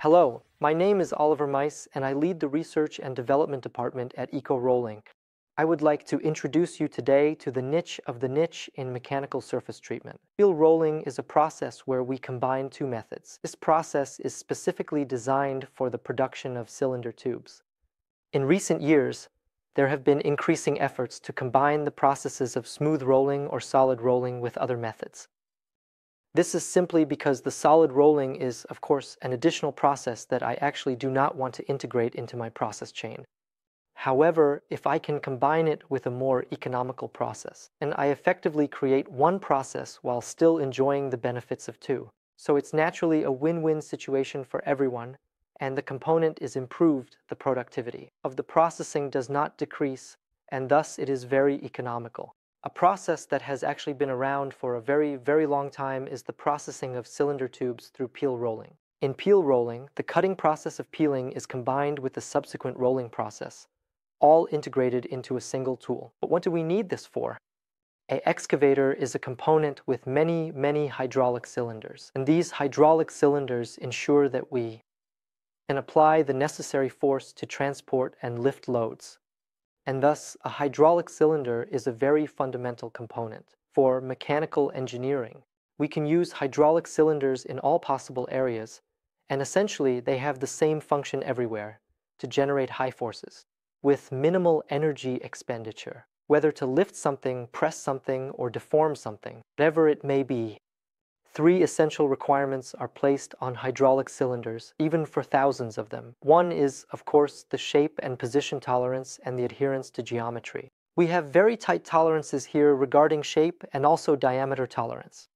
Hello, my name is Oliver Maiß and I lead the Research and Development Department at ECOROLL. I would like to introduce you today to the niche of the niche in mechanical surface treatment. Peel rolling is a process where we combine two methods. This process is specifically designed for the production of cylinder tubes. In recent years, there have been increasing efforts to combine the processes of smooth rolling or solid rolling with other methods. This is simply because the solid rolling is, of course, an additional process that I actually do not want to integrate into my process chain. However, if I can combine it with a more economical process, and I effectively create one process while still enjoying the benefits of two. So it's naturally a win-win situation for everyone, and the component is improved, the productivity of the processing does not decrease, and thus it is very economical. A process that has actually been around for a very, very long time is the processing of cylinder tubes through peel rolling. In peel rolling, the cutting process of peeling is combined with the subsequent rolling process, all integrated into a single tool. But what do we need this for? An excavator is a component with many, many hydraulic cylinders, and these hydraulic cylinders ensure that we can apply the necessary force to transport and lift loads. And thus, a hydraulic cylinder is a very fundamental component. For mechanical engineering, we can use hydraulic cylinders in all possible areas, and essentially they have the same function everywhere, to generate high forces, with minimal energy expenditure, whether to lift something, press something, or deform something, whatever it may be. Three essential requirements are placed on hydraulic cylinders, even for thousands of them. One is, of course, the shape and position tolerance and the adherence to geometry. We have very tight tolerances here regarding shape and also diameter tolerance.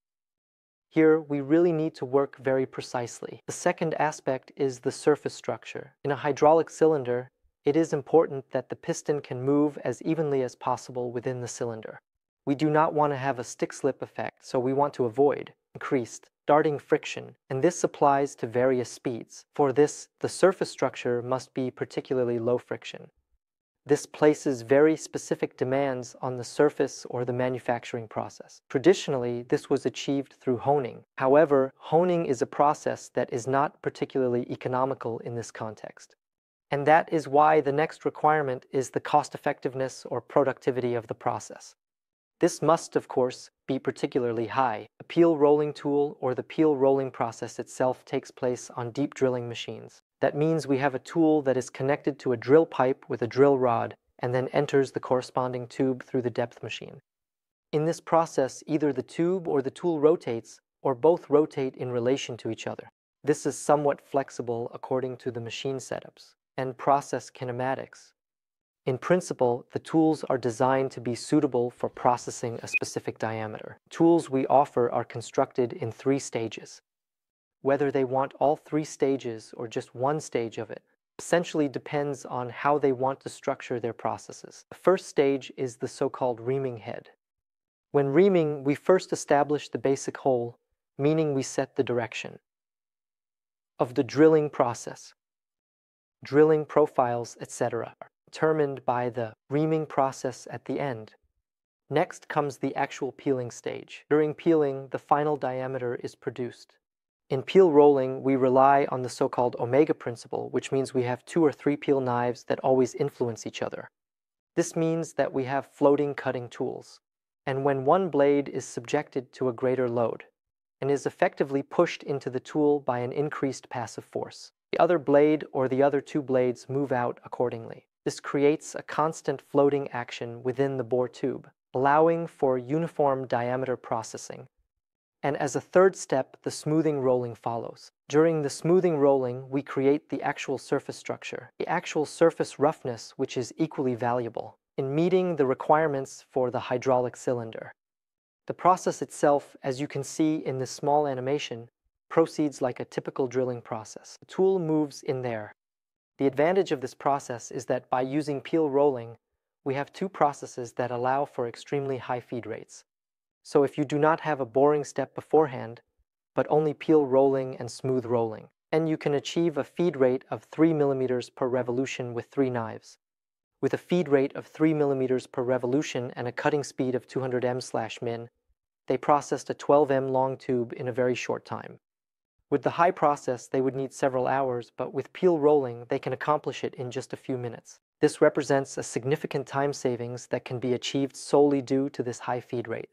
Here, we really need to work very precisely. The second aspect is the surface structure. In a hydraulic cylinder, it is important that the piston can move as evenly as possible within the cylinder. We do not want to have a stick-slip effect, so we want to avoid increased darting friction, and this applies to various speeds. For this, the surface structure must be particularly low friction. This places very specific demands on the surface or the manufacturing process. Traditionally, this was achieved through honing. However, honing is a process that is not particularly economical in this context. And that is why the next requirement is the cost-effectiveness or productivity of the process. This must, of course, be particularly high. A peel rolling tool or the peel rolling process itself takes place on deep drilling machines. That means we have a tool that is connected to a drill pipe with a drill rod and then enters the corresponding tube through the depth machine. In this process, either the tube or the tool rotates, or both rotate in relation to each other. This is somewhat flexible according to the machine setups and process kinematics. In principle, the tools are designed to be suitable for processing a specific diameter. Tools we offer are constructed in 3 stages. Whether they want all 3 stages or just one stage of it essentially depends on how they want to structure their processes. The first stage is the so-called reaming head. When reaming, we first establish the basic hole, meaning we set the direction of the drilling process, drilling profiles, etc. determined by the reaming process at the end. Next comes the actual peeling stage. During peeling, the final diameter is produced. In peel rolling, we rely on the so-called omega principle, which means we have 2 or 3 peel knives that always influence each other. This means that we have floating cutting tools, and when one blade is subjected to a greater load and is effectively pushed into the tool by an increased passive force, the other blade or the other 2 blades move out accordingly. This creates a constant floating action within the bore tube, allowing for uniform diameter processing. And as a third step, the smoothing rolling follows. During the smoothing rolling, we create the actual surface structure, the actual surface roughness, which is equally valuable in meeting the requirements for the hydraulic cylinder. The process itself, as you can see in this small animation, proceeds like a typical drilling process. The tool moves in there. The advantage of this process is that by using peel rolling, we have 2 processes that allow for extremely high feed rates. So if you do not have a boring step beforehand, but only peel rolling and smooth rolling, and you can achieve a feed rate of 3 millimeters per revolution with 3 knives. With a feed rate of 3 millimeters per revolution and a cutting speed of 200 m/min, they processed a 12 m long tube in a very short time. With the high process, they would need several hours, but with peel rolling, they can accomplish it in just a few minutes. This represents a significant time savings that can be achieved solely due to this high feed rate.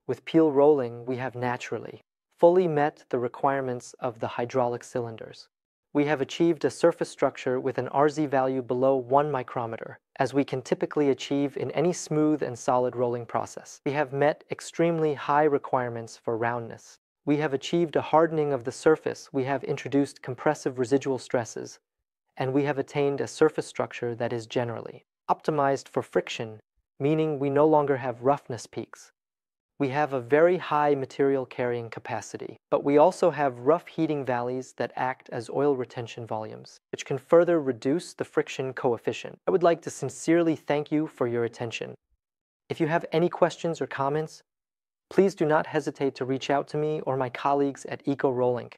With peel rolling, we have naturally fully met the requirements of the hydraulic cylinders. We have achieved a surface structure with an RZ value below 1 micrometer, as we can typically achieve in any smooth and solid rolling process. We have met extremely high requirements for roundness. We have achieved a hardening of the surface. We have introduced compressive residual stresses, and we have attained a surface structure that is generally optimized for friction, meaning we no longer have roughness peaks. We have a very high material carrying capacity, but we also have rough heating valleys that act as oil retention volumes, which can further reduce the friction coefficient. I would like to sincerely thank you for your attention. If you have any questions or comments, please do not hesitate to reach out to me or my colleagues at ECOROLL.